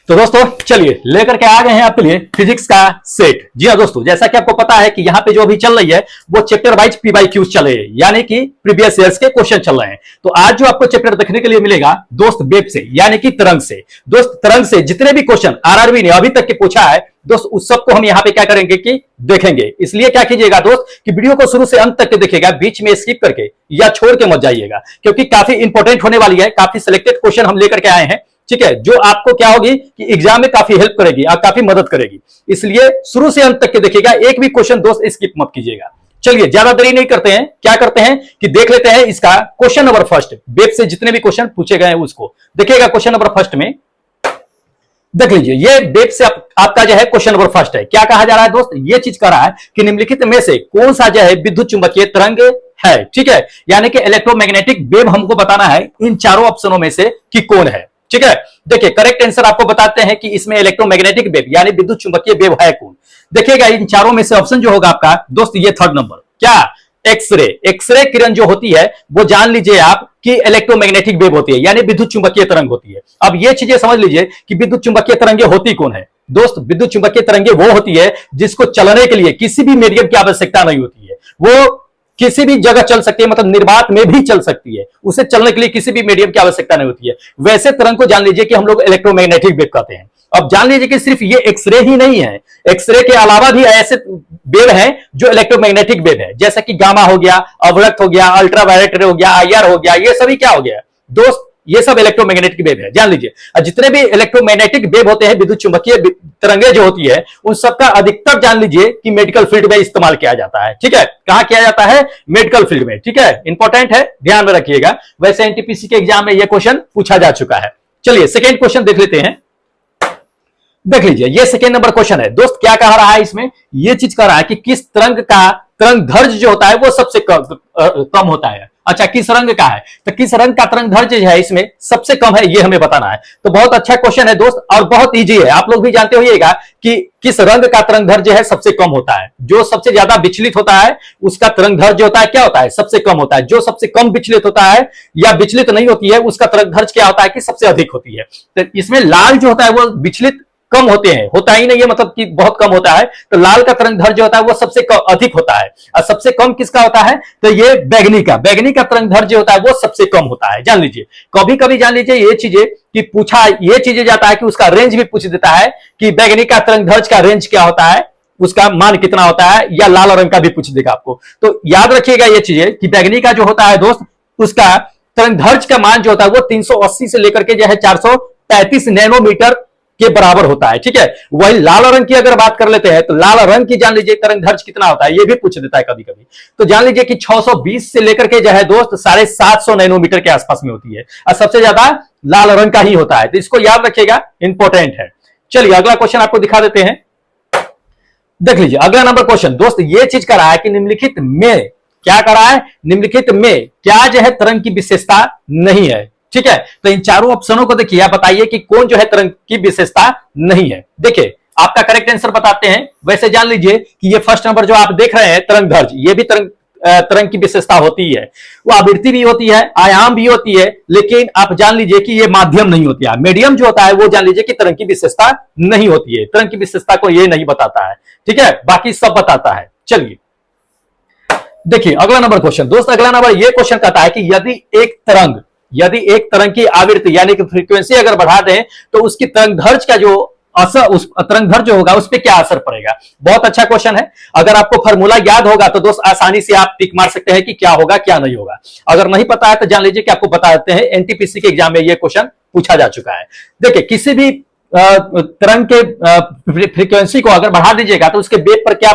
तो दोस्तों चलिए लेकर के आ गए हैं आपके लिए फिजिक्स का सेट। जी हाँ दोस्तों, जैसा कि आपको पता है कि यहाँ पे जो अभी चल रही है वो चैप्टर वाइज PYQs चल रहे हैं, यानी कि प्रीवियस ईयर्स के क्वेश्चन चल रहे हैं। तो आज जो आपको चैप्टर देखने के लिए मिलेगा दोस्त वेब से, यानी कि तरंग से। दोस्त तरंग से जितने भी क्वेश्चन आरआरबी ने अभी तक के पूछा है दोस्त, उस सबको हम यहाँ पे क्या करेंगे कि देखेंगे। इसलिए क्या कीजिएगा दोस्त कि वीडियो को शुरू से अंत तक के देखिएगा, बीच में स्किप करके या छोड़ के मत जाइएगा, क्योंकि काफी इंपॉर्टेंट होने वाली है। काफी सिलेक्टेड क्वेश्चन हम लेकर के आए हैं, ठीक है, जो आपको क्या होगी कि एग्जाम में काफी हेल्प करेगी और काफी मदद करेगी। इसलिए शुरू से अंत तक के देखिएगा, एक भी क्वेश्चन दोस्त स्किप मत कीजिएगा। चलिए ज्यादा देरी नहीं करते हैं, क्या करते हैं कि देख लेते हैं इसका क्वेश्चन नंबर फर्स्ट। वेब से जितने भी क्वेश्चन पूछे गए हैं उसको देखिएगा। क्वेश्चन नंबर फर्स्ट में देख लीजिए, ये वेब से आपका जो है क्वेश्चन नंबर फर्स्ट है। क्या कहा जा रहा है दोस्त, ये चीज कह रहा है कि निम्नलिखित में से कौन सा जो है विद्युत चुंबकीय तरंग है, ठीक है, यानी कि इलेक्ट्रोमैग्नेटिक वेव हमको बताना है इन चारों ऑप्शनों में से कि कौन है, ठीक है। देखिए करेक्ट आंसर आपको बताते हैं कि इसमें इलेक्ट्रोमैग्नेटिक वेव यानी विद्युत चुंबकीय वेव है कौन। देखिएगा इन चारों में से ऑप्शन जो होगा आपका दोस्त, ये थर्ड नंबर, क्या, एक्सरे। एक्सरे किरण जो होती है वो जान लीजिए आप कि इलेक्ट्रोमैग्नेटिक वेव होती है, यानी विद्युत चुंबकीय तरंग होती है। अब ये चीजें समझ लीजिए कि विद्युत चुंबकीय तरंगे होती कौन है दोस्त। विद्युत चुंबकीय तरंगे वो होती है जिसको चलने के लिए किसी भी मीडियम की आवश्यकता नहीं होती है, वो किसी भी जगह चल सकती है, मतलब निर्वात में भी चल सकती है, उसे चलने के लिए किसी भी मीडियम की आवश्यकता नहीं होती है। वैसे तरंग को जान लीजिए कि हम लोग इलेक्ट्रोमैग्नेटिक वेव कहते हैं। अब जान लीजिए कि सिर्फ ये एक्सरे ही नहीं है, एक्सरे के अलावा भी ऐसे वेव हैं जो इलेक्ट्रोमैग्नेटिक वेव है, जैसा कि गामा हो गया, अवरक्त हो गया, अल्ट्रावायलेट हो गया, IR हो गया, ये सभी क्या हो गया दोस्त, ये सब इलेक्ट्रोमैग्नेटिक वेव है, जान लीजिए। और जितने भी इलेक्ट्रोमैग्नेटिक वेव होते हैं, विद्युत चुंबकीय तरंगे जो होती है, उन सबका अधिकतर जान लीजिए कि मेडिकल फील्ड में इस्तेमाल किया जाता है, ठीक है। कहां किया जाता है, मेडिकल फील्ड में, ठीक है, इंपॉर्टेंट है, ध्यान में रखिएगा। वैसे एनटीपीसी के एग्जाम में यह क्वेश्चन पूछा जा चुका है। चलिए सेकेंड क्वेश्चन देख लेते हैं। देख लीजिए ये सेकेंड नंबर क्वेश्चन है दोस्त। क्या कह रहा है इसमें, ये चीज कह रहा है कि किस तरंग का तरंग दैर्घ्य जो होता है वो सबसे कम होता है। अच्छा, किस रंग का है, तो किस रंग का तरंग दैर्घ्य जो है इसमें सबसे कम है, ये हमें बताना है। तो बहुत अच्छा क्वेश्चन है दोस्त और बहुत इजी है। आप लोग भी जानते होइएगा कि किस रंग का तरंग दैर्घ्य है सबसे कम होता है। जो सबसे ज्यादा विचलित होता है उसका तरंग दैर्घ्य होता है क्या होता है, सबसे कम होता है। जो सबसे कम विचलित होता है या विचलित नहीं होती है उसका तरंग दैर्घ्य क्या होता है कि सबसे अधिक होती है। तो इसमें लाल जो होता है वो विचलित कम होते हैं, होता ही नहीं है, मतलब कि बहुत कम होता है। तो लाल का तरंग दैर्घ्य जो होता है वो सबसे अधिक होता है। और सबसे कम किसका होता है, तो ये बैगनी का तरंग दैर्घ्य होता है वो सबसे कम होता है, जान लीजिए। कभी कभी जान लीजिए ये चीजें कि पूछा ये चीजें जाता है कि उसका रेंज भी पूछ देता है कि बैगनी का तरंग दैर्घ्य का रेंज क्या होता है, उसका मान कितना होता है, या लाल रंग का भी पूछ देगा आपको। तो याद रखिएगा ये चीजें कि बैगनी का जो होता है दोस्त, उसका तरंग दैर्घ्य का मान जो होता है वो 380 से लेकर के जो है 435 नैनोमीटर के बराबर होता है, ठीक है। वही लाल रंग की अगर बात कर लेते हैं तो लाल रंग की जान लीजिए तरंग दैर्घ्य कितना होता है, ये भी पूछ देता है कभी कभी। तो जान लीजिए कि 620 से लेकर के जो है दोस्त 750 नैनोमीटर के आसपास में होती है, और सबसे ज्यादा लाल रंग का ही होता है। तो इसको याद रखिएगा, इंपॉर्टेंट है। चलिए अगला क्वेश्चन आपको दिखा देते हैं। देख लीजिए अगला नंबर क्वेश्चन दोस्त, ये चीज कर रहा है कि निम्नलिखित में, क्या कर रहा है, निम्नलिखित में क्या जो है तरंग की विशेषता नहीं है, ठीक है। तो इन चारों ऑप्शनों को देखिए, आप बताइए कि कौन जो है तरंग की विशेषता नहीं है। देखिए आपका करेक्ट आंसर बताते हैं। वैसे जान लीजिए कि ये फर्स्ट नंबर जो आप देख रहे हैं तरंग दैर्घ्य, ये भी तरंग की विशेषता होती है। वो आवृत्ति भी होती है, आयाम भी होती है, लेकिन आप जान लीजिए कि ये माध्यम नहीं होती है। मीडियम जो होता है वो जान लीजिए कि तरंग की विशेषता नहीं होती है। तरंग की विशेषता को ये नहीं बताता है, ठीक है, बाकी सब बताता है। चलिए देखिए अगला नंबर क्वेश्चन दोस्त। अगला नंबर ये क्वेश्चन कहता है कि यदि एक तरंग की आवृत्ति यानी कि फ्रीक्वेंसी अगर बढ़ा दें तो उसकी तरंग दैर्घ्य का जो असर, उस तरंग दैर्घ्य होगा उस पर क्या असर पड़ेगा। बहुत अच्छा क्वेश्चन है। अगर आपको फॉर्मूला याद होगा तो दोस्त आसानी से आप टिक मार सकते हैं कि क्या होगा क्या नहीं होगा। अगर नहीं पता है तो जान लीजिए कि आपको बता देते हैं, एनटीपीसी के एग्जाम में यह क्वेश्चन पूछा जा चुका है। देखिए किसी भी तरंग के फ्रीक्वेंसी को अगर बढ़ा दीजिएगा तो उसके वेग पर क्या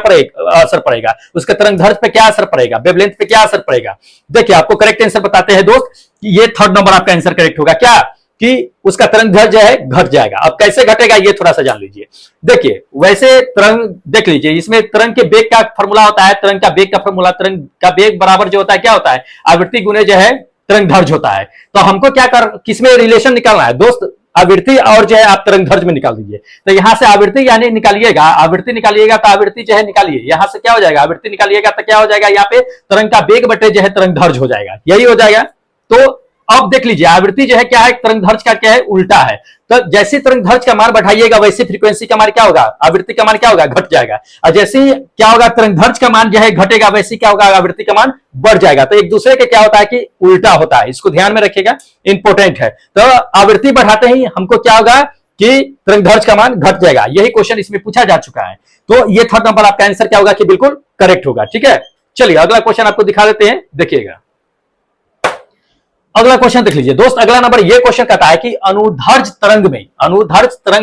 असर पड़ेगा, उसके तरंग दैर्घ्य पे क्या असर पड़ेगा, वेवलेंथ पे क्या असर पड़ेगा। देखिए आपको करेक्ट आंसर बताते हैं दोस्त कि ये थर्ड नंबर आपका आंसर करेक्ट होगा, क्या कि उसका तरंग दैर्घ्य है घट जाएगा। अब कैसे घटेगा ये थोड़ा सा जान लीजिए। देखिए वैसे तरंग देख लीजिए, इसमें तरंग के वेग का फॉर्मूला होता है, तरंग का वेग का फॉर्मूला, तरंग का वेग बराबर जो होता है क्या होता है, आवृत्ति गुने जो है तरंग दैर्घ्य होता है। तो हमको क्या किसमें रिलेशन निकालना है दोस्त, आवृत्ति और जो है आप तरंग दैर्घ्य में निकाल दीजिए। तो यहां से आवृत्ति यानी निकालिएगा, आवृत्ति निकालिएगा तो आवृत्ति जो है निकालिए, यहां से क्या हो जाएगा, आवृत्ति निकालिएगा तो क्या हो जाएगा, यहाँ पे तरंग का वेग बटे जो है तरंग दैर्घ्य हो जाएगा, यही हो जाएगा। तो अब देख लीजिए आवृत्ति जो है क्या है, तरंग दैर्ध्य का क्या है, उल्टा है। तो जैसे तरंग दैर्ध्य का मान बढ़ाइएगा वैसे फ्रीक्वेंसी का मान क्या होगा, आवृत्ति का मान क्या होगा, घट जाएगा। और जैसे ही क्या होगा, तरंग दैर्ध्य का मान जो है घटेगा वैसे क्या होगा, आवृत्ति का मान बढ़ जाएगा। तो एक दूसरे के क्या होता है कि उल्टा होता है, इसको ध्यान में रखिएगा, इंपॉर्टेंट है। तो आवृत्ति बढ़ाते ही हमको क्या होगा कि तरंग दैर्ध्य का मान घट जाएगा। यही क्वेश्चन इसमें पूछा जा चुका है। तो ये थर्ड नंबर आपका आंसर क्या होगा कि बिल्कुल करेक्ट होगा। ठीक है, चलिए अगला क्वेश्चन आपको दिखा देते हैं, देखिएगा। अगला क्वेश्चन देख लीजिए दोस्त, अगला नंबर ये क्वेश्चन कहता है कि अनुदैर्ध्य तरंग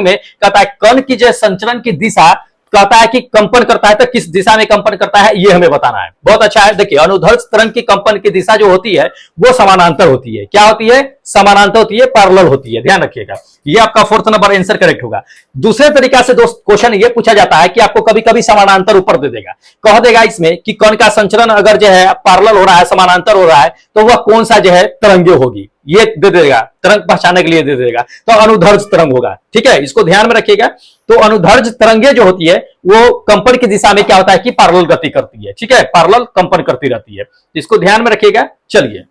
में कहता है कण की जो संचरण की दिशा कहता है कि कंपन करता है, तो किस दिशा में कंपन करता है ये हमें बताना है। बहुत अच्छा है, देखिए अनुदैर्ध्य तरंग की कंपन की दिशा जो होती है वो समानांतर होती है। क्या होती है, समानांतर होती है, पैरेलल होती है, ध्यान रखिएगा। ये आपका फोर्थ नंबर आंसर करेक्ट होगा। दूसरे तरीका से दोस्त क्वेश्चन ये पूछा जाता है कि आपको कभी कभी समानांतर ऊपर दे देगा, कह देगा इसमें कि कण का संचरण अगर जो है पैरेलल हो रहा है, समानांतर हो रहा है, तो वह कौन सा जो है तरंगे होगी, ये दे देगा, तरंग पहचानने के लिए दे देगा, तो अनुदैर्ध्य तरंग होगा। ठीक है, इसको ध्यान में रखिएगा। तो अनुदैर्ध्य तरंगे जो होती है वो कंपन की दिशा में क्या होता है कि पैरेलल गति करती है। ठीक है, पैरेलल कंपन करती रहती है, इसको ध्यान में रखिएगा। चलिए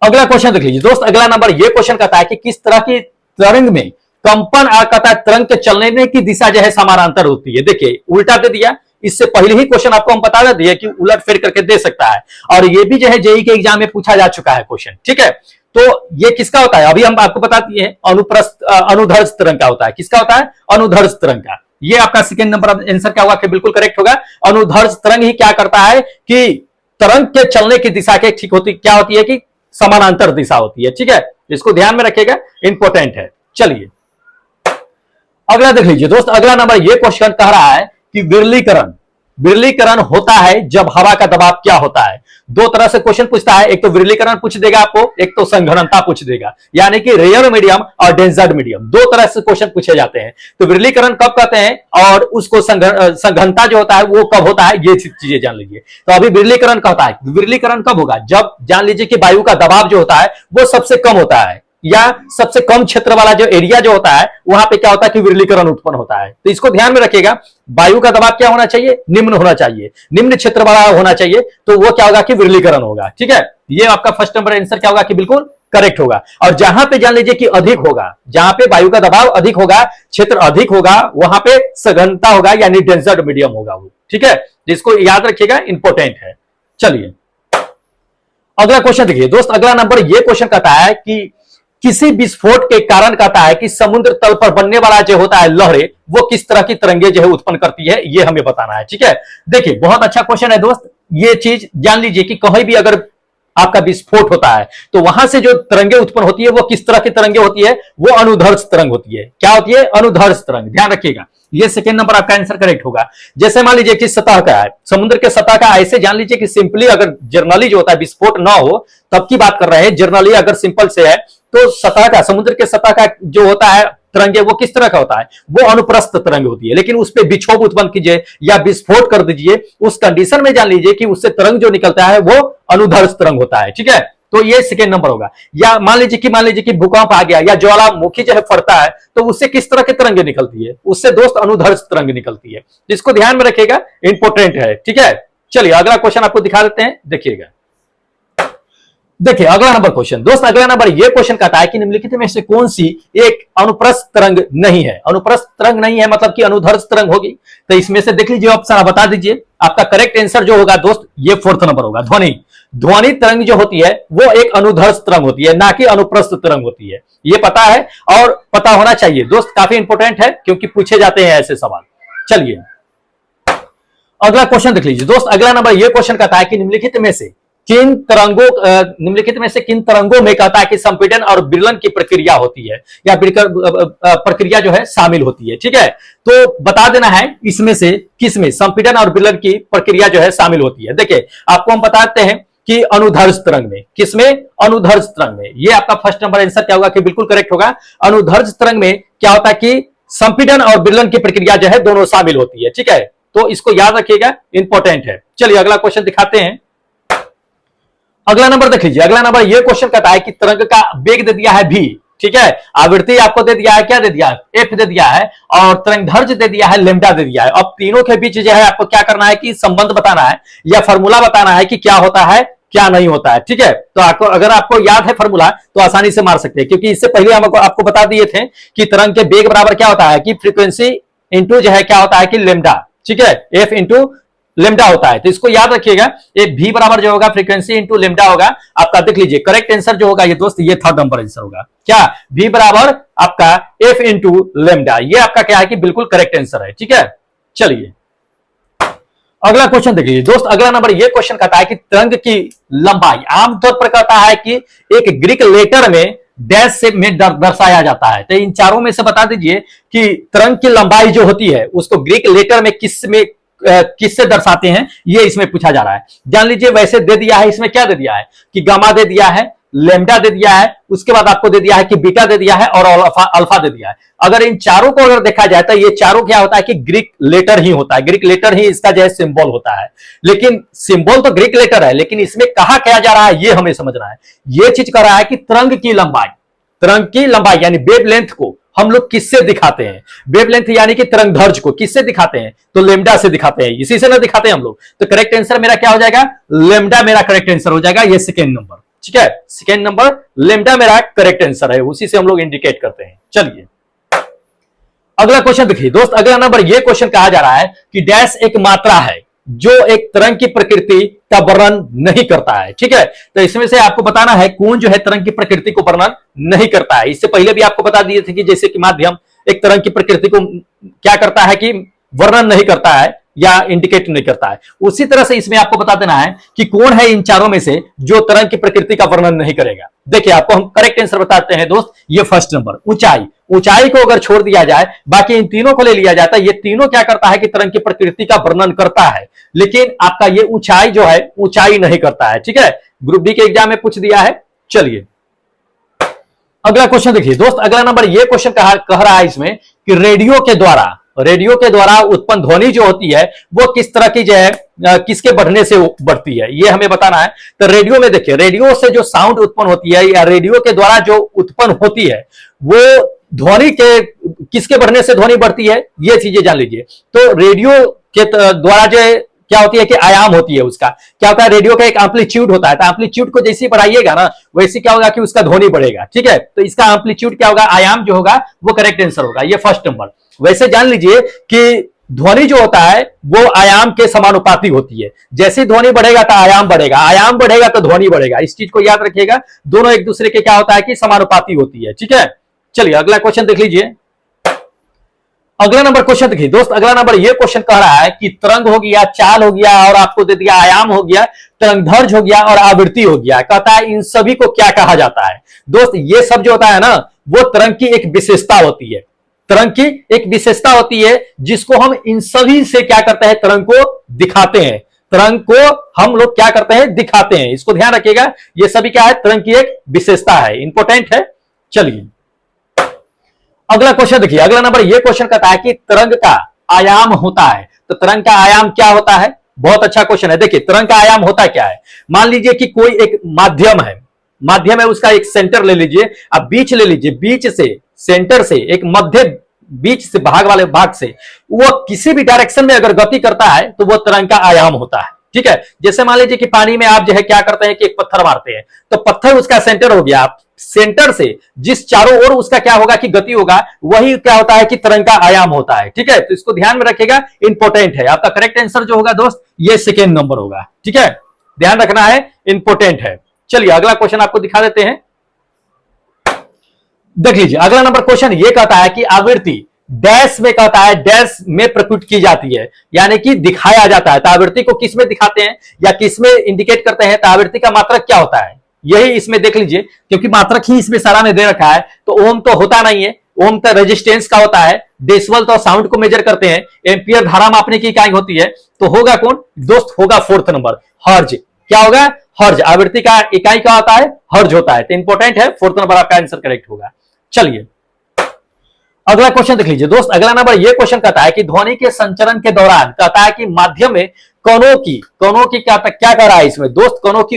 अगला क्वेश्चन देख लीजिए दोस्त, अगला नंबर ये क्वेश्चन कहता है कि किस तरह की तरंग में कंपन कहता है तरंग के चलने की दिशा जो है समानांतर होती है। देखिए उल्टा दे दिया, इससे पहले ही क्वेश्चन आपको हम बता दिए कि उलट फेर करके दे सकता है, और ये भी जो है जेईई के एग्जाम में पूछा जा चुका है क्वेश्चन। ठीक है, तो ये किसका होता है, अभी हम आपको बता दिए हैं, अनुदैर्ध्य तरंग का होता है। किसका होता है, अनुदैर्ध्य तरंग का। ये आपका सेकंड नंबर आंसर क्या होगा कि बिल्कुल करेक्ट होगा। अनुदैर्ध्य तरंग ही क्या करता है कि तरंग के चलने की दिशा के ठीक होती क्या होती है कि समानांतर दिशा होती है। ठीक है, इसको ध्यान में रखिएगा, इंपॉर्टेंट है। चलिए अगला देख लीजिए दोस्त, अगला नंबर ये क्वेश्चन कह रहा है कि विरलीकरण होता है जब हवा का दबाव क्या होता है। दो तरह से क्वेश्चन पूछता है, एक तो विरलीकरण पूछ देगा आपको, एक तो संघनता पूछ देगा, यानी कि रेयर मीडियम और डेंसर मीडियम, दो तरह से क्वेश्चन पूछे जाते हैं। तो विरलीकरण कब कहते हैं और उसको संघनता जो होता है वो कब होता है, ये चीजें जान लीजिए। तो अभी विरलीकरण कहता है, विरलीकरण कब होगा, जब जान लीजिए कि वायु का दबाव जो होता है वो सबसे कम होता है, या सबसे कम क्षेत्र वाला जो एरिया जो होता है वहां पे क्या होता है कि विरलीकरण उत्पन्न होता है। तो इसको ध्यान में रखिएगा, वायु का दबाव क्या होना चाहिए, निम्न होना चाहिए, निम्न क्षेत्र वाला होना चाहिए, तो वो क्या होगा कि विरलीकरण होगा। ठीक है, ये आपका फर्स्ट नंबर आंसर क्या होगा कि बिल्कुल करेक्ट होगा। और जहां पे जान लीजिए कि अधिक होगा, जहां पे वायु का दबाव अधिक होगा, क्षेत्र अधिक होगा, वहां पे सघनता होगा, यानी डेंसर मीडियम होगा वो। ठीक है, जिसको याद रखिएगा, इंपॉर्टेंट है। चलिए अगला क्वेश्चन देखिए दोस्त, अगला नंबर ये क्वेश्चन कहता है कि किसी विस्फोट के कारण कहता है कि समुद्र तल पर बनने वाला जो होता है लहरें, वो किस तरह की तरंगे जो है उत्पन्न करती है, ये हमें बताना है। ठीक है, देखिए बहुत अच्छा क्वेश्चन है दोस्त, ये चीज जान लीजिए कि कहीं भी अगर आपका विस्फोट होता है तो वहां से जो तरंगे उत्पन्न होती है वो किस तरह की तरंगे होती है, वो अनुदैर्ध्य तरंग होती है। क्या होती है, अनुदैर्ध्य तरंग, ध्यान रखिएगा। ये सेकंड नंबर आपका आंसर करेक्ट होगा। जैसे मान लीजिए कि सतह का है, समुद्र के सतह का, ऐसे जान लीजिए कि सिंपली अगर जर्नली जो होता है विस्फोट ना हो तब की बात कर रहे हैं, जर्नली अगर सिंपल से है तो सतह का, समुद्र के सतह का जो होता है तरंगे वो किस तरह का होता है, वो अनुप्रस्थ तरंग होती है। लेकिन उस पर विक्षोभ उत्पन्न कीजिए या विस्फोट कर दीजिए, उस कंडीशन में जान लीजिए कि उससे तरंग जो निकलता है वो अनुदैर्ध्य तरंग होता है। ठीक है, तो ये सेकेंड नंबर होगा। या मान लीजिए कि भूकंप आ गया या ज्वालामुखी जो है फटता है तो उससे किस तरह के तरंगे निकलती है, उससे दोस्त अनुदैर्ध्य तरंग निकलती है। जिसको ध्यान में रखिएगा, इंपॉर्टेंट है। ठीक है, चलिए अगला क्वेश्चन आपको दिखा देते हैं, देखिएगा। देखिए अगला नंबर क्वेश्चन दोस्त, अगला नंबर ये क्वेश्चन कहता है कि निम्नलिखित में से कौन सी एक अनुप्रस्थ तरंग नहीं है। अनुप्रस्थ तरंग नहीं है मतलब कि अनुदैर्ध्य तरंग होगी। तो इसमें से देख लीजिए ऑप्शन, बता दीजिए। आपका करेक्ट आंसर जो होगा दोस्त ये फोर्थ नंबर होगा, ध्वनि तरंग जो होती है वो एक अनुदैर्ध्य तरंग होती है, ना कि अनुप्रस्थ तरंग होती है। ये पता है और पता होना चाहिए दोस्त, काफी इंपोर्टेंट है क्योंकि पूछे जाते हैं ऐसे सवाल। चलिए अगला क्वेश्चन देख लीजिए दोस्त, अगला नंबर ये क्वेश्चन कहता है कि निम्नलिखित में से किन तरंगों में कहता है कि संपीड़न और विरलन की प्रक्रिया होती है, या प्रक्रिया जो है शामिल होती है। ठीक है, तो बता देना है इसमें से किस में संपीड़न और विरलन की प्रक्रिया जो है शामिल होती है। देखिए आपको हम बताते हैं कि अनुदैर्ध्य तरंग में, किसमें, अनुदैर्ध्य तरंग में। ये आपका फर्स्ट नंबर आंसर क्या होगा कि बिल्कुल करेक्ट होगा। अनुदैर्ध्य तरंग में क्या होता है कि संपीड़न और विरलन की प्रक्रिया जो है दोनों शामिल होती है। ठीक है, तो इसको याद रखिएगा, इंपॉर्टेंट है। चलिए अगला क्वेश्चन दिखाते हैं। अगला नंबर देख लीजिए, अगला नंबर ये क्वेश्चन कहता है कि तरंग का वेग दे दिया है v, ठीक है, आवृत्ति आपको दे दिया है, क्या दे दिया है, f दे दिया है, और तरंग दैर्ध्य दे दिया है, लैम्डा दे दिया है। अब तीनों के बीच जो है आपको क्या करना है कि संबंध बताना है या फॉर्मूला बताना है कि क्या होता है क्या नहीं होता है। ठीक है, तो अगर आपको याद है फॉर्मूला तो आसानी से मार सकते हैं, क्योंकि इससे पहले हम आपको बता दिए थे कि तरंग के वेग बराबर क्या होता है कि फ्रीक्वेंसी इंटू जो है क्या होता है कि लेमडा। ठीक है, एफ इंटू लेमडा होता है, तो इसको याद रखिएगा। ये भी बराबर जो होगा फ्रीक्वेंसी इंटू लेमडा होगा आपका। देख लीजिए करेक्ट आंसर जो होगा ये दोस्त, ये थर्ड नंबर आंसर होगा। क्या भी बराबर आपका एफ इंटू लेमडा, ये आपका क्या है कि बिल्कुल करेक्ट आंसर है। ठीक है, चलिए अगला क्वेश्चन देखिए दोस्त। अगला नंबर ये क्वेश्चन कहता है कि तरंग की लंबाई आमतौर पर कहता है कि एक ग्रीक लेटर में डैश से में दर्शाया जाता है। तो इन चारों में से बता दीजिए कि तरंग की लंबाई जो होती है उसको ग्रीक लेटर में किससे दर्शाते हैं, ये इसमें पूछा जा रहा है। जान लीजिए वैसे दे दिया है, इसमें क्या दे दिया है कि गामा दे दिया है, लेमडा दे दिया है, उसके बाद आपको दे दिया है कि बीटा दे दिया है और अल्फा दे दिया है। अगर इन चारों को अगर देखा जाए तो ये चारों क्या होता है कि ग्रीक लेटर ही होता है, ग्रीक लेटर ही इसका जो है सिंबल होता है। लेकिन सिंबल तो ग्रीक लेटर है, लेकिन इसमें कहा क्या जा रहा है ये हमें समझना है। ये चीज कह रहा है कि तरंग की लंबाई यानी वेव लेंथ को हम लोग किससे दिखाते हैं। वेव लेंथ यानी कि तरंग दैर्ध्य को किससे दिखाते हैं, तो लेमडा से दिखाते हैं। इसी से ना दिखाते हैं हम लोग, तो करेक्ट आंसर मेरा क्या हो जाएगा, लेमडा मेरा करेक्ट आंसर हो जाएगा। ये सेकेंड नंबर, ठीक है, सेकेंड नंबर लेमडा मेरा करेक्ट आंसर है, उसी से हम लोग इंडिकेट करते हैं। चलिए अगला क्वेश्चन देखिए दोस्त। अगला नंबर ये क्वेश्चन कहा जा रहा है कि डैश एक मात्रा है जो एक तरंग की प्रकृति का वर्णन नहीं करता है। ठीक है, तो इसमें से आपको बताना है कौन जो है तरंग की प्रकृति को वर्णन नहीं करता है। इससे पहले भी आपको बता दिए थे कि जैसे कि माध्यम एक तरंग की प्रकृति को क्या करता है कि वर्णन नहीं करता है या इंडिकेट नहीं करता है, उसी तरह से इसमें आपको बता देना है कि कौन है इन चारों में से जो तरंग की प्रकृति का वर्णन नहीं करेगा। देखिए आपको हम करेक्ट आंसर बताते हैं दोस्त, ये फर्स्ट नंबर ऊंचाई को अगर छोड़ दिया जाए, बाकी इन तीनों को ले लिया जाता है, ये तीनों क्या करता है कि तरंग की प्रकृति का वर्णन करता है, लेकिन आपका ये ऊंचाई जो है ऊंचाई नहीं करता है। ठीक है, ग्रुप डी के एग्जाम में पूछ दिया है। चलिए अगला क्वेश्चन देखिए दोस्त। अगला नंबर ये क्वेश्चन कह रहा है इसमें कि रेडियो के द्वारा उत्पन्न ध्वनि जो होती है वो किस तरह की जो है किसके बढ़ने से बढ़ती है, ये हमें बताना है। तो रेडियो में देखिए, रेडियो से जो साउंड उत्पन्न होती है या रेडियो के द्वारा जो उत्पन्न होती है वो ध्वनि के किसके बढ़ने से ध्वनि बढ़ती है, ये चीजें जान लीजिए। तो रेडियो के द्वारा जो क्या होती है कि आयाम होती है, उसका क्या होता है, रेडियो का एक एम्पलीट्यूड होता है, तो एम्पलीट्यूड को जैसे बढ़ाइएगा ना वैसे क्या होगा कि उसका ध्वनि बढ़ेगा। ठीक है, तो इसका एम्पलीट्यूड क्या होगा, आयाम जो होगा वो करेक्ट आंसर होगा। ये फर्स्ट नंबर। वैसे जान लीजिए कि ध्वनि जो होता है वो आयाम के समानुपाती होती है, जैसे ध्वनि बढ़ेगा तो आयाम बढ़ेगा, आयाम बढ़ेगा तो ध्वनि बढ़ेगा। इस चीज को याद रखिएगा, दोनों एक दूसरे के क्या होता है कि समानुपाती होती है। ठीक है, चलिए अगला क्वेश्चन देख लीजिए। अगला नंबर क्वेश्चन देखिए दोस्त। अगला नंबर ये क्वेश्चन कह रहा है कि तरंग हो गया, चाल हो गया और आपको दे दिया आयाम हो गया, तरंगदैर्घ्य हो गया और आवृत्ति हो गया। कहता है इन सभी को क्या कहा जाता है। दोस्त ये सब जो होता है ना वो तरंग की एक विशेषता होती है, तरंग की एक विशेषता होती है जिसको हम इन सभी से क्या करते हैं, तरंग को दिखाते हैं। तरंग को हम लोग क्या करते हैं, दिखाते हैं। इसको ध्यान रखिएगा, ये सभी क्या है, तरंग की एक विशेषता है, इंपॉर्टेंट है। चलिए अगला क्वेश्चन देखिए। अगला नंबर ये क्वेश्चन कहता है कि तरंग का आयाम होता है, तो तरंग का आयाम क्या होता है। बहुत अच्छा क्वेश्चन है। देखिए तरंग का आयाम होता क्या है, मान लीजिए कि कोई एक माध्यम है, उसका एक सेंटर ले लीजिए, अब बीच ले लीजिए, बीच से सेंटर से एक मध्य बीच से भाग वाले भाग से वो किसी भी डायरेक्शन में अगर गति करता है तो वो तरंग का आयाम होता है। ठीक है, जैसे मान लीजिए कि पानी में आप जो है क्या करते हैं कि एक पत्थर मारते हैं, तो पत्थर उसका सेंटर हो गया, सेंटर से जिस चारों ओर उसका क्या होगा कि गति होगा, वही क्या होता है कि तरंग का आयाम होता है। ठीक है, तो इसको ध्यान में रखिएगा, इंपॉर्टेंट है। आपका करेक्ट आंसर जो होगा दोस्त ये सेकेंड नंबर होगा। ठीक है, ध्यान रखना है, इंपॉर्टेंट है। चलिए अगला क्वेश्चन आपको दिखा देते हैं, देख लीजिए। अगला नंबर क्वेश्चन ये कहता है कि आवृत्ति डैश में कहता है, डैश में प्रकट की जाती है, यानी कि दिखाया जाता है। तो आवृत्ति को किस में दिखाते हैं या किस में इंडिकेट करते हैं, तो आवृत्ति का मात्रक क्या होता है यही इसमें देख लीजिए, क्योंकि मात्रक ही इसमें सारा में दे रखा है। तो ओम तो होता नहीं है, ओम तो रेजिस्टेंस का होता है, डेसिबल तो साउंड को मेजर करते हैं, एम्पियर धारा मापने की इकाई होती है। तो होगा कौन दोस्त, होगा फोर्थ नंबर हर्ज। क्या होगा, हर्ज। आवृत्ति का इकाई क्या होता है, हर्ज होता है। तो इंपॉर्टेंट है, फोर्थ नंबर आपका आंसर करेक्ट होगा। चलिए अगला क्वेश्चन देख लीजिए दोस्त। अगला नंबर ये क्वेश्चन कहता है कि ध्वनि के संचरण के दौरान कहता है कि माध्यम में कणों की क्या कह रहा है इसमें दोस्त, कणों की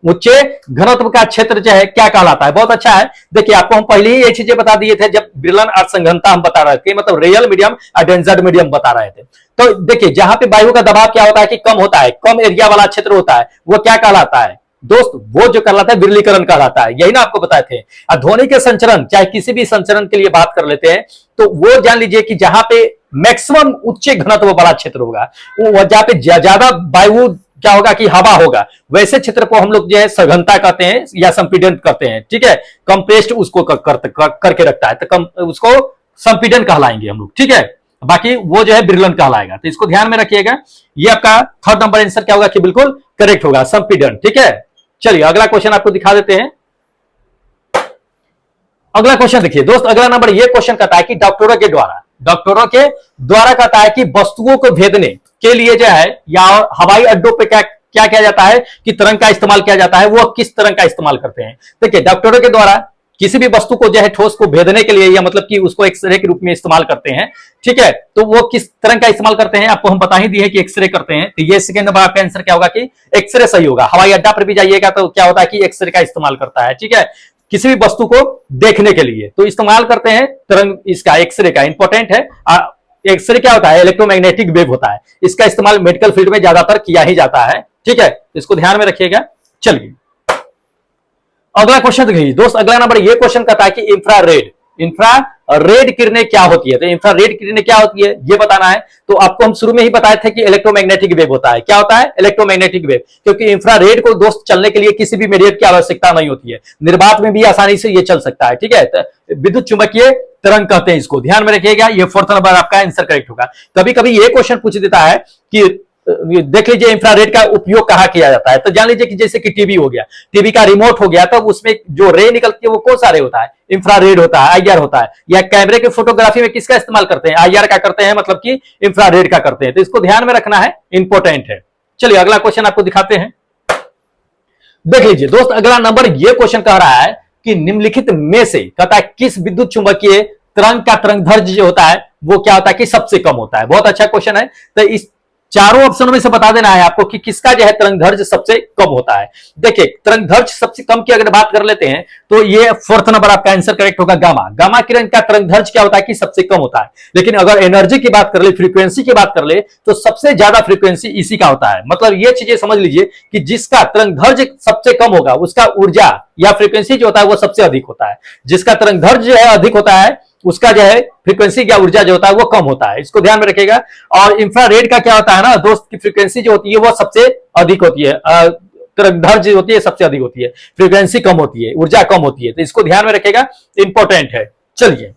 उच्च घनत्व का क्षेत्र जो है क्या कहलाता है। बहुत अच्छा है। देखिए आपको हम पहले ही ये चीजें बता दिए थे जब ब्रिलन अर्थ संघनता हम बता रहे थे, मतलब रियल मीडियम और डेंजर मीडियम बता रहे थे। तो देखिए जहां पे वायु का दबाव क्या होता है कि कम होता है, कम एरिया वाला क्षेत्र होता है, वो क्या कहलाता है दोस्त, वो जो कहलाता है विरलीकरण कहलाता है। यही ना आपको बताए थे। ध्वनि के संचरण, चाहे किसी भी संचरण के लिए बात कर लेते हैं, तो वो जान लीजिए कि जहां पे मैक्सिमम उच्च घनत्व वाला क्षेत्र होगा, वो जहां पे ज्यादा वायु क्या होगा कि हवा होगा, वैसे क्षेत्र को हम लोग जो है सघनता कहते हैं या संपीड़न कहते हैं। ठीक है, कंप्रेस्ड उसको करके रखता है, तो उसको संपीड़न कहलाएंगे हम लोग। ठीक है, बाकी वो जो है विरलन कहलाएगा। तो इसको ध्यान में रखिएगा। ये आपका थर्ड नंबर आंसर क्या होगा कि बिल्कुल करेक्ट होगा, संपीड़न। ठीक है, चलिए अगला क्वेश्चन आपको दिखा देते हैं। अगला क्वेश्चन देखिए दोस्त, अगला नंबर ये क्वेश्चन कहता है कि डॉक्टरों के द्वारा कहता है कि वस्तुओं को भेदने के लिए जो है या हवाई अड्डों पे क्या क्या किया जाता है कि तरंग का इस्तेमाल किया जाता है, वो किस तरंग का इस्तेमाल करते हैं। देखिए डॉक्टरों के द्वारा किसी भी वस्तु को जो है ठोस को भेदने के लिए या मतलब कि उसको एक्सरे के रूप में इस्तेमाल करते हैं। ठीक है, तो वो किस तरह का इस्तेमाल करते हैं आपको हम बता ही दिए कि एक्सरे करते हैं। तो ये सेकंड नंबर आपका आंसर क्या होगा कि एक्सरे सही होगा। हवाई अड्डा पर भी जाइएगा तो क्या होता है कि एक्सरे का इस्तेमाल करता है। ठीक है, किसी भी वस्तु को देखने के लिए तो इस्तेमाल करते हैं तरंग, इसका एक्सरे का इंपॉर्टेंट है। एक्सरे क्या होता है, इलेक्ट्रोमैग्नेटिक वेव होता है। इसका इस्तेमाल मेडिकल फील्ड में ज्यादातर किया ही जाता है। ठीक है, इसको ध्यान में रखिएगा। चलिए अगला क्वेश्चन देखिए दोस्त, अगला नंबर ये क्वेश्चन कहता है कि इंफ्रारेड किरणें क्या होती है। तो इंफ्रारेड किरणें क्या होती है ये बताना है। तो आपको हम शुरू में ही बताए थे कि इलेक्ट्रोमैग्नेटिक वेव होता है। क्या होता है, इलेक्ट्रोमैग्नेटिक वेव। क्योंकि इंफ्रारेड को दोस्त चलने के लिए किसी भी मीडियम की आवश्यकता नहीं होती है, निर्वात में भी आसानी से ये चल सकता है। ठीक है, तो विद्युत चुंबकीय तरंग कहते हैं इसको, ध्यान में रखिएगा। ये फोर्थ नंबर आपका आंसर करेक्ट होगा। कभी कभी ये क्वेश्चन पूछ देता है कि देख लीजिए इंफ्रारेड का उपयोग कहां किया जाता है। तो जान लीजिए कि जैसे कि टीवी हो गया, टीवी का रिमोट हो गया, तो उसमें जो रे निकलती है वो कौन सा रे होता है, इंफ्रारेड होता है, आईआर होता है। या कैमरे के फोटोग्राफी में किसका इस्तेमाल करते हैं, आईआर का करते हैं, मतलब कि इंफ्रारेड का करते हैं। तो इसको ध्यान में रखना है, इंपॉर्टेंट है। चलिए अगला क्वेश्चन आपको दिखाते हैं। देख लीजिए दोस्त, अगला नंबर ये क्वेश्चन कह रहा है कि निम्नलिखित में से कहता है किस विद्युत चुंबकीय तरंग का तरंगदैर्घ्य जो होता है वो क्या होता है कि सबसे कम होता है। बहुत अच्छा क्वेश्चन है। तो इस चारों ऑप्शनों में से बता देना है आपको कि किसका जो है तरंगदैर्घ्य सबसे कम होता है। देखिए तरंगदैर्घ्य सबसे कम की अगर बात कर लेते हैं तो ये फोर्थ नंबर आपका आंसर करेक्ट होगा, गामा किरण का तरंगदैर्घ्य क्या होता है कि सबसे कम होता है। लेकिन अगर एनर्जी की बात कर ले, फ्रीक्वेंसी की बात कर ले, तो सबसे ज्यादा फ्रीक्वेंसी इसी का होता है। मतलब ये चीजें समझ लीजिए कि जिसका तरंगदैर्घ्य सबसे कम होगा उसका ऊर्जा या फ्रीक्वेंसी जो होता है वो सबसे अधिक होता है। जिसका तरंगदैर्घ्य जो है अधिक होता है उसका जो है फ्रीक्वेंसी या ऊर्जा जो होता है वो कम होता है। इसको ध्यान में रखिएगा। और इंफ्रारेड का क्या होता है ना दोस्त की फ्रीक्वेंसी जो होती है वो सबसे अधिक होती है, तरंगदैर्घ्य जो होती है सबसे अधिक होती है, फ्रीक्वेंसी कम होती है, ऊर्जा कम होती है। तो इसको ध्यान में रखिएगा, इंपॉर्टेंट है। चलिए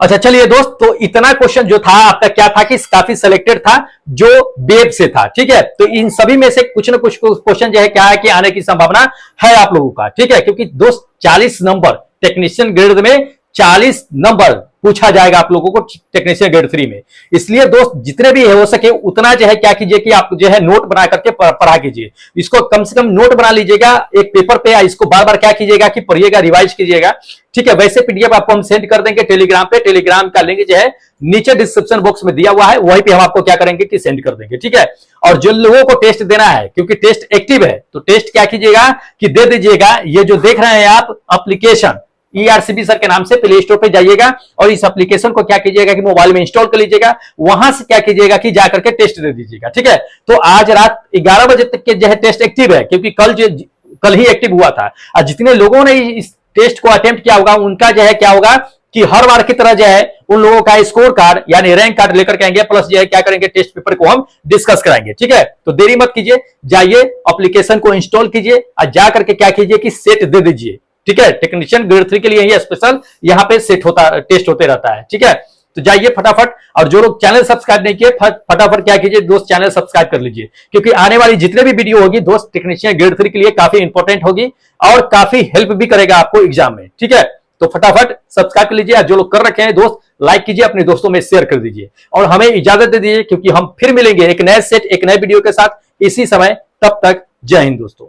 अच्छा, चलिए दोस्त, तो इतना क्वेश्चन जो था आपका क्या था कि काफी सिलेक्टेड था जो वेब से था। ठीक है, तो इन सभी में से कुछ ना कुछ क्वेश्चन जो है क्या है कि आने की संभावना है आप लोगों का। ठीक है, क्योंकि दोस्त 40 नंबर टेक्नीशियन ग्रेड में 40 नंबर पूछा जाएगा आप लोगों को टेक्नीशियन ग्रेड 3 में। इसलिए दोस्त जितने भी हो सके उतना जो है क्या कीजिए कि आप जो है नोट बना करके पढ़ा कीजिए। इसको कम से कम नोट बना लीजिएगा एक पेपर पे, इसको बार बार क्या कीजिएगा कि पढ़िएगा, रिवाइज कीजिएगा। ठीक है, वैसे पीडीएफ आपको हम सेंड कर देंगे टेलीग्राम पे। टेलीग्राम का लिंक जो है नीचे डिस्क्रिप्शन बॉक्स में दिया हुआ है, वहीं पे हम आपको क्या करेंगे कि सेंड कर देंगे। ठीक है, और जिन लोगों को टेस्ट देना है, क्योंकि टेस्ट एक्टिव है, तो टेस्ट क्या कीजिएगा कि दे दीजिएगा। ये जो देख रहे हैं आप एप्लीकेशन ERCB सर के नाम से प्ले स्टोर पे जाइएगा और इस एप्लीकेशन को क्या कीजिएगा कि मोबाइल में इंस्टॉल कर लीजिएगा। वहां से क्या कीजिएगा कि जाकर के टेस्ट दे दीजिएगा। ठीक है, तो आज रात 11 बजे तक के जो है टेस्ट एक्टिव है, क्योंकि कल ही एक्टिव हुआ था। और जितने लोगों ने इस टेस्ट को अटेम्प्ट किया होगा उनका जो है क्या होगा कि हर बार की तरह जो है उन लोगों का स्कोर कार्ड यानी रैंक कार्ड लेकर के आएंगे, प्लस जो है क्या करेंगे टेस्ट पेपर को हम डिस्कस कराएंगे। ठीक है, तो देरी मत कीजिए, जाइए एप्लीकेशन को इंस्टॉल कीजिए और जाकर के क्या कीजिए कि सेट दे दीजिए। ठीक है, टेक्नीशियन ग्रेड 3 के लिए ही स्पेशल यहाँ पे सेट होता टेस्ट होते रहता है। ठीक है, तो जाइए फटाफट। और जो लोग चैनल सब्सक्राइब नहीं किए फटाफट क्या कीजिए दोस्त चैनल सब्सक्राइब कर लीजिए, क्योंकि आने वाली जितने भी वीडियो होगी दोस्त टेक्नीशियन ग्रेड 3 के लिए काफी इंपॉर्टेंट होगी और काफी हेल्प भी करेगा आपको एग्जाम में। ठीक है, तो फटाफट सब्सक्राइब कर लीजिए। जो लोग कर रखे हैं दोस्त लाइक कीजिए, अपने दोस्तों में शेयर कर दीजिए और हमें इजाजत दे दीजिए, क्योंकि हम फिर मिलेंगे एक नए सेट एक नए वीडियो के साथ इसी समय। तब तक जय हिंद दोस्तों।